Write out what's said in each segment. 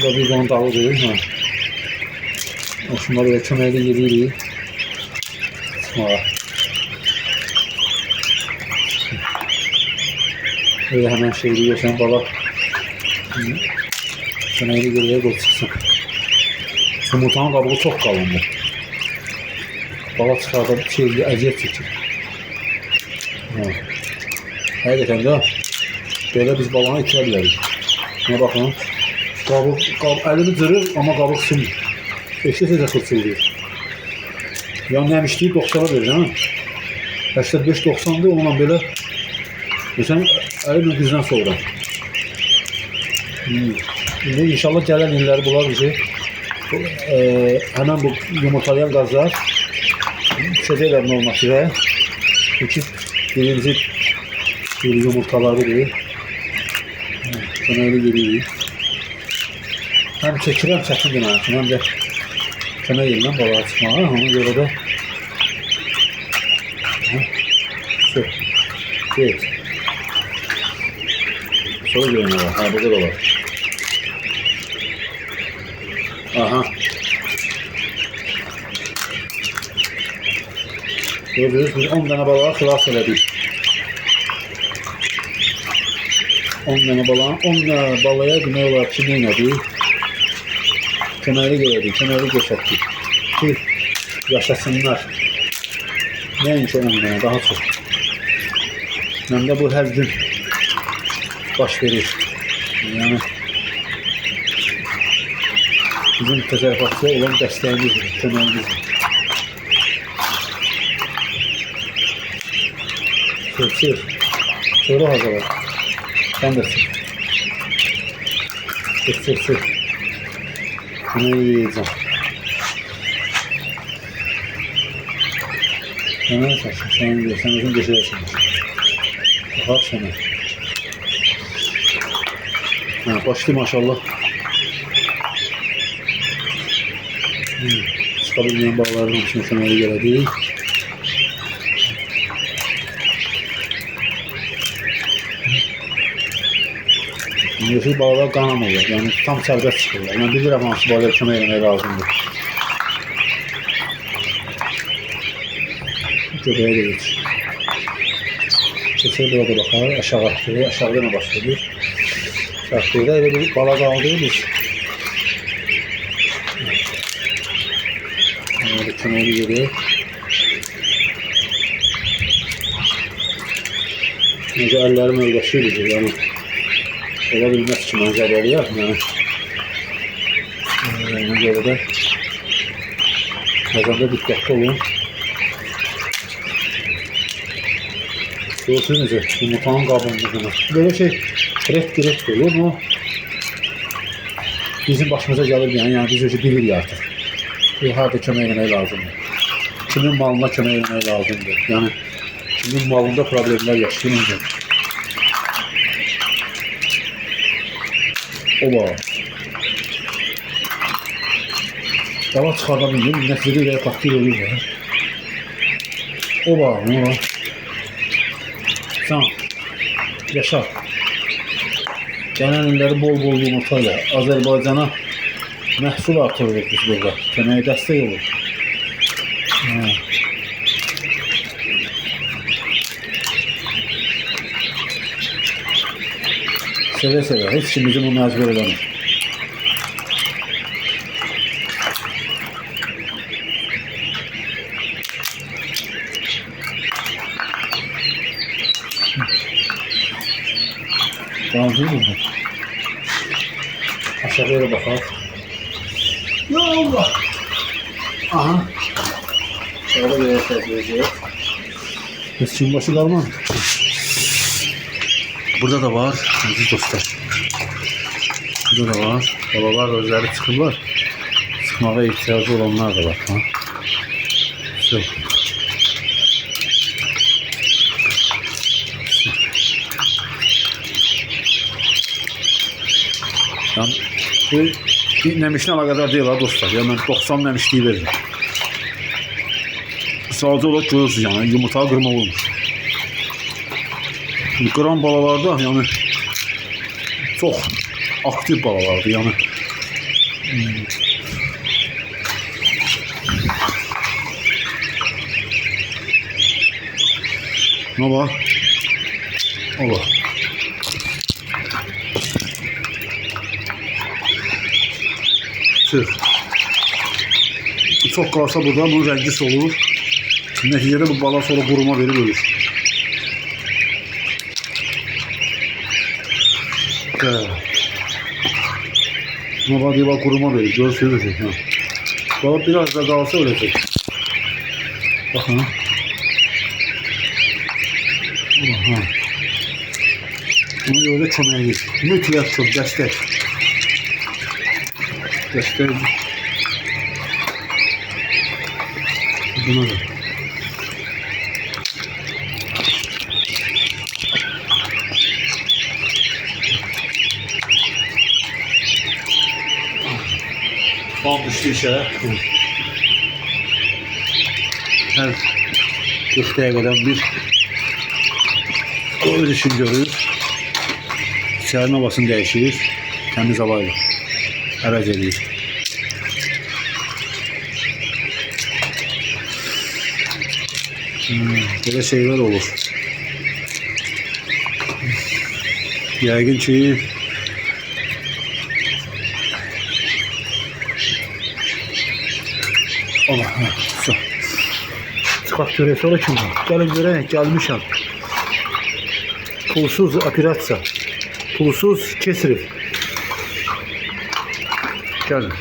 da bir don dalıdır. Ha. Hoşuma böyle köməkli yedirik. Sıxmağa. Böyle hemen şey diyorsan bala köməkli geriyə qoy çıxsın. Yumurtanın qabığı çox qalındır. Bala çıxarda şey əziyyət çəkir. Həqiqətən də belə biz balanı itirə bilərik. Buna baxın. Əlini cırır, amma qabıq sınır. Eşitsə də xırçıldıyır. Yəni nəmişliyi 90'a verir, hə? 85-90'dır, onunla belə məsələn, əlimlə bizdən sonra. İndi inşallah gələn illəri bunlar bizi həmən bu yumurtalayan qazlar düşəcəklər normativə. Çünki birinci yumurtalarıdır. Köməkli gedirik. Həm çəkirəm çətindir mənim üçün, həm də kömək edirəm balığa çıxmağa. Ona görə də evet. Sonra görünür var. Ha, burada da var. Aha. Gördünüz, biz 10 tane balığa xilas elədik. 10 tane balığa demək olar ki, nə elədik? Köməkli gələdik, köməkli göstərdik ki, yaşasınlar. Nəinki 10 tane, daha çox. Həm də bu hər gün baş verir. Yəni, bizim təsərrüfatçıya olan dəstəyimizdir, köməyimizdir. Sır. Soru hazırlar. Sen de sır. Sır. Bunu yiyeceğim. Hemen saçın. Sen yiyor. Sen uzun geçersin. Bakar sana. Ha, başlı maşallah. Çıkabilmeyen bağlarının içine şöyle geldik. Yeşil balıqlar qanamırlar, yəni tam sərbəst çıxırlar. Mən bilirəm hansı balığa kömək eləmək lazımdır. Göbəyə də geç. Keçək burada baxar, aşağı atdır, aşağıda nə başlayır? Aşağıda elə bir balıq aldıq biz. Burada köməkli gedir. Necə əllərim öldəşirik, yəni. Ola bilmək üçün mən zədəliyəm, yəni. Ona görə də məzəndə diqqətli olun. Görürsünüz necə, yumurtanın qabınlığına. Böyle şey direkt olur mu? Bizim başımıza gəlir, yəni biz özü bilirik artıq. Harada kömək eləmək lazımdır. Kimin malına kömək eləmək lazımdır. Yəni, kimin malında problemlər yaşayınca. Oba. Dava çıxarda bildim, nəticədə ilə patlayır olur da. Oba, nə ola? Can, yaşa. Gələn illəri bol yumurta ilə Azərbaycana məhsul artırırıq biz burada. Köməyə dəstək olur. Sevə-sevə, heç kim bizi bu məcbur eləmir. Qalcı burada. Aşağıya da baxaq. Ya Allah! Aha! Şöyle bir səsləyəcək. Heç kim başı qalmadı. Burada da var, aziz dostlar. Burada da var. Babalar özləri çıxırlar. Çıxmağa ihtiyacı olanlar da var. Ha? Yani, bu nəmişlə əlaqədar deyil ha dostlar. Yəni mən 90 nəmişliyi veririm. Sadəcə olaraq görürsünüz, yəni yumurtağı qırma olmur. Qıran balalarda yəni çox aktiv balalardır. Yəni Baba. Allah. Çık. Çok kalsa burada bunun rengi solur. Neticede bu bala sonra kuruma verip ölür. Baba diye bak kuruma verir. Görsünüz. Baba biraz da kalsa ölecek. Bakın. Aha. Ona göre de çöməklik. Mütləq çox, dəstək. Dəstək. Buna da. Tam düşdü işə. Hər 40 dəqiqədən bir öz işini görür. İçərinin havasını dəyişir. Təmiz havayla əvəz edir. Böyle şeyler olur. Yəqin ki Allah, ha, çıxaq görək, sonra kim var? Gəlin görək, gəlmişəm. Pulsuz operasiya. Pulsuz kesirif. Gəlin.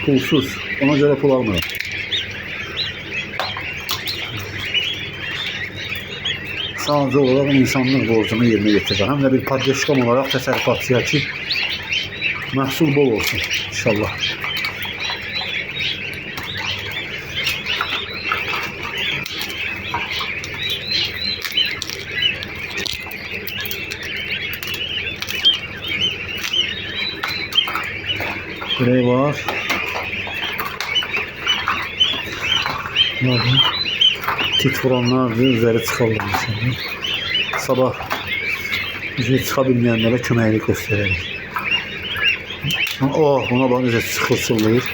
Pulsuz. Ona görə pul almıram. Sadəcə olaraq insanlıq borcumu yerinə yetirir. Həm də bir paddeşkam olaraq təsərrüfatçıya ki, məhsul bol olsun inşallah. Buraya var. Bakın. Tit vuranlardır, üzeri çıkarlar inşallah. Sabah üzeri çıkabilmeyenlere köməklik gösterelim. Oh, ona bak üzeri çıkılsınlayır.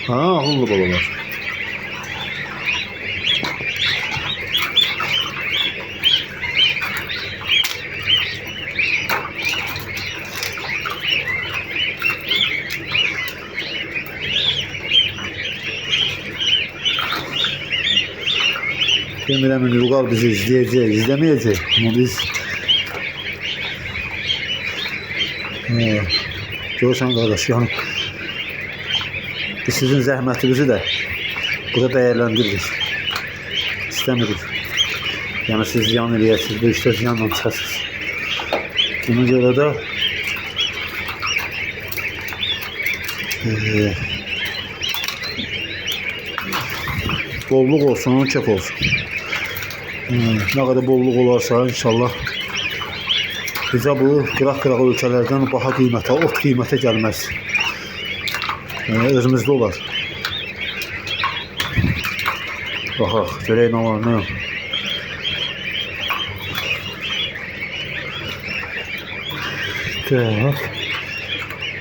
Ha, hullu balalar. Demirəm Vüqar bizi izləyəcək, izləməyəcək. Ama biz görürsən qardaş, yəni biz sizin zəhmətinizi də burada dəyərləndiririk. İstəmirik. Yəni siz ziyan eləyəsiniz, bu işdə ziyanla çıxasınız. Buna görə də bolluk olsun, onun kef olsun. Ne kadar bolluk olarsa inşallah bizə bu qıraq-qıraq ölkələrdən baha qiymətə, ot qiymətə gəlməz. Özümüzdə olar. Baxaq, görək nə var, nə yox. Tak.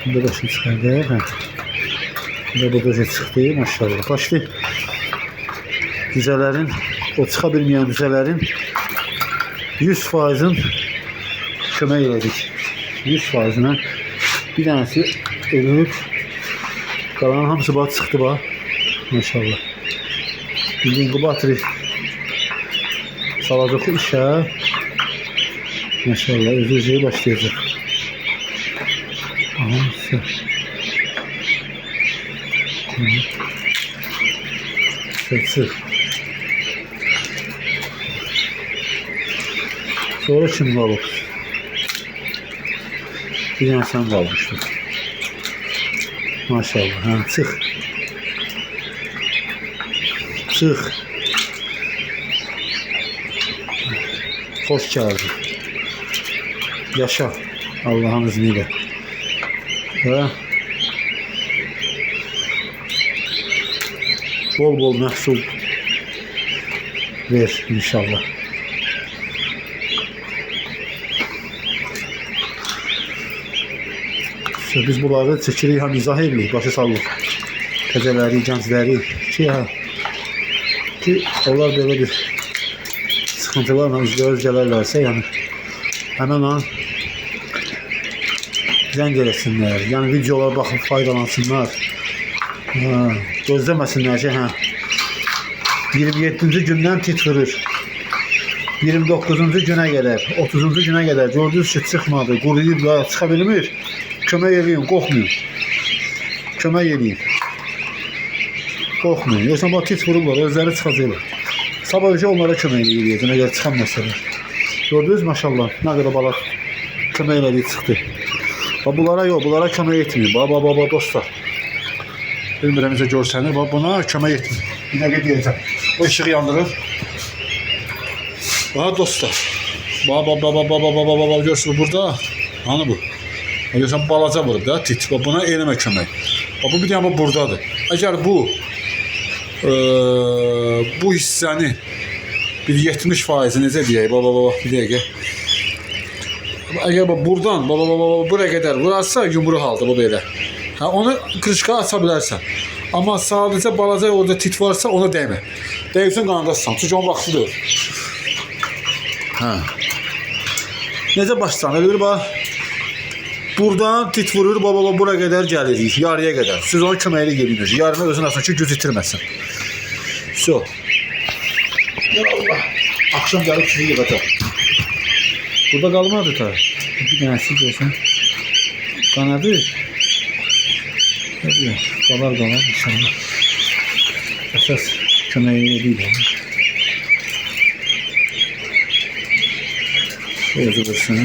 Bunda da şey çıxardı. Bunda da şey çıxdı, maşallah. Başlı düzələrin, o çıxa bilməyən düzələrin 100%'in kömək elədik. 100%'ına bir tanesi ölüb, qalan hamısı bax çıxdı bax. Maşallah. İndi inkubatörü salacaq işə. Maşallah, özü başlayacaq. Aha, çıx. Sonra kim qalıb? Bir dənə sən qalmışdın. Maşallah, hə, çıx. Çıx. Xoş gəldin. Yaşa, Allah'ın izniyle. Hə? Bol bol məhsul ver inşallah. Biz bunları çekirik, həm izah edirik, başa salırıq. Təzələri, gəncləri ki, onlar belə bir sıxıntılarla üzbəüz gələrlərsə, yəni həmən an zəng eləsinlər, yəni videolara baxıb faydalansınlar. Gözləməsinlər ki, 27-ci gündən tit vurur. 29-cu günə qədər, 30-cu günə qədər gördünüz ki, çıxmadı, quruyublar, çıxa bilmir. Kömək eləyin, qorxmayın. Kömək eləyin. Qorxmayın. Yoxsa bax tit vurublar, özləri çıxacaqlar. Sabahca onlara kömək eləyəcəm, əgər çıxan məsələr. Gördünüz maşallah, nə qədər bala kömək elədiyi çıxdı. Bunlara yox, bunlara kömək etməyib. Baba, dostlar. Bilmirəm necə görsənir, buna kömək etməyib. Bir dəqiqə deyəcəm. O işığı yandırır. Bax dostlar. Baba, görürsünüz burada. Hani bu? Görürsən balaca vurub da tit. Buna eləmə kömək. Bu bir dənə buradadır. Əgər bu hissəni bir 70% necə deyək? Bir dəqiqə. Əgər buradan buraya qədər vurarsa yumru halda bu belə. Onu krışka aça bilərsən. Amma sadəcə balaca orada tit varsa ona dəymə. Dəyirsən qanadasın. Çünki onun vaxtıdır. Necə başlaysan? Elə bir bax. Buradan tit vurur, bura qədər gəlirik, yarıya qədər. Siz onu köməkli gelirsiniz. Yarına özün asın ki, güc itirməsin. So. Allah. Akşam gəlib sizi yığacaq. Burada qalmadı ta. Bir dənəsi görsən. Qanadı. Qalar inşallah. Əsas köməyi deyil. Özü vursun.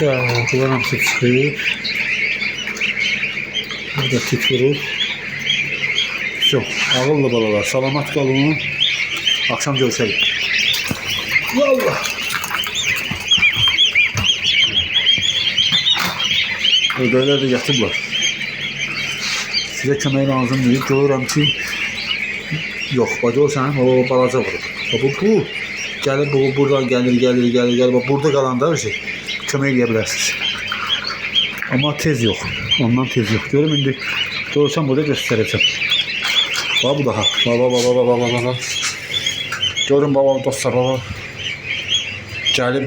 Bunlar hamısı çıxıb. Burada tit vurub. Çox, ağıllı balalar, salamat qalın. Akşam görüşərik. Allah! Ödəylər də yatıblar. Sizə kömək lazımdır. Görürəm ki, yox, görürsən, o balaca vurub. Bu, gəlir, buradan gəlir. Burada qalanda kömək eləyə bilərsiniz. Amma tez yox. Ondan tez yox. Görüm, indi görürsən, burada göstərəcəm. Bax, bu daha. Bax. Görün, dostlar, Gəlib,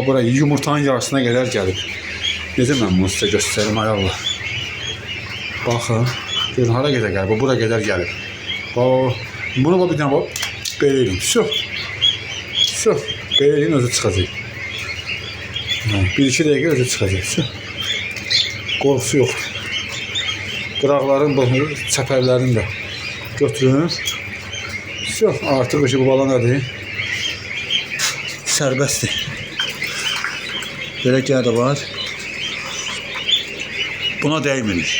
buraya yumurtanın yarısına qədər gəlib. Necə mən bunu sizə göstərim, ay Allah. Baxın, görün, hara qədər gəlib, bura qədər gəlib. Bunu bir dənə belə edin. Belə edin, özü çıxacaq. 1-2 dəqiqə özü çıxacaq. Qorxusu yoxdur. Qıraqların, çəpərlərini də götürün. Artıq bu bala nədir? Sərbəstdir. Belə gəl də var. Buna dəymirik.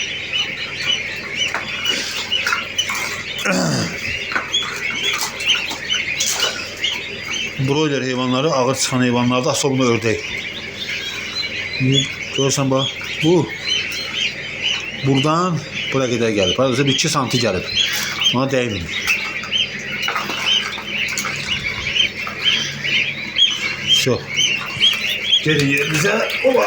Broiler heyvanları, ağır çıxan heyvanlarda asobunu ördək. Görürsən bax, buradan buraya qədər gəlib. Haradasa 2 santi gəlib. Buna dəymirik. Gelin yerinize. Oba!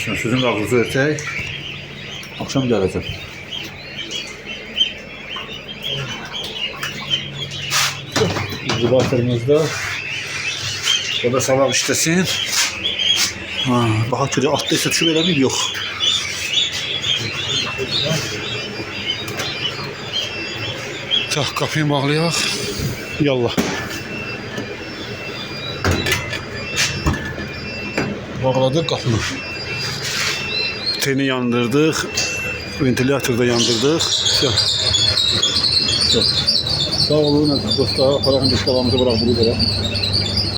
Şimdi sizin ağzınızı örtək. Akşam gələcəm. İnzibatlarımızda. O da sabah işləsin. Baxa ki, atlaysa düşüb eləməyib, yox. Qapıyı bağlayaq. Yallah. Bağladıq qapını. Teni yandırdıq. Ventilatorda yandırdıq. Sağ olun dostlar. Aparağın dostlarımızı bırak bunu belə.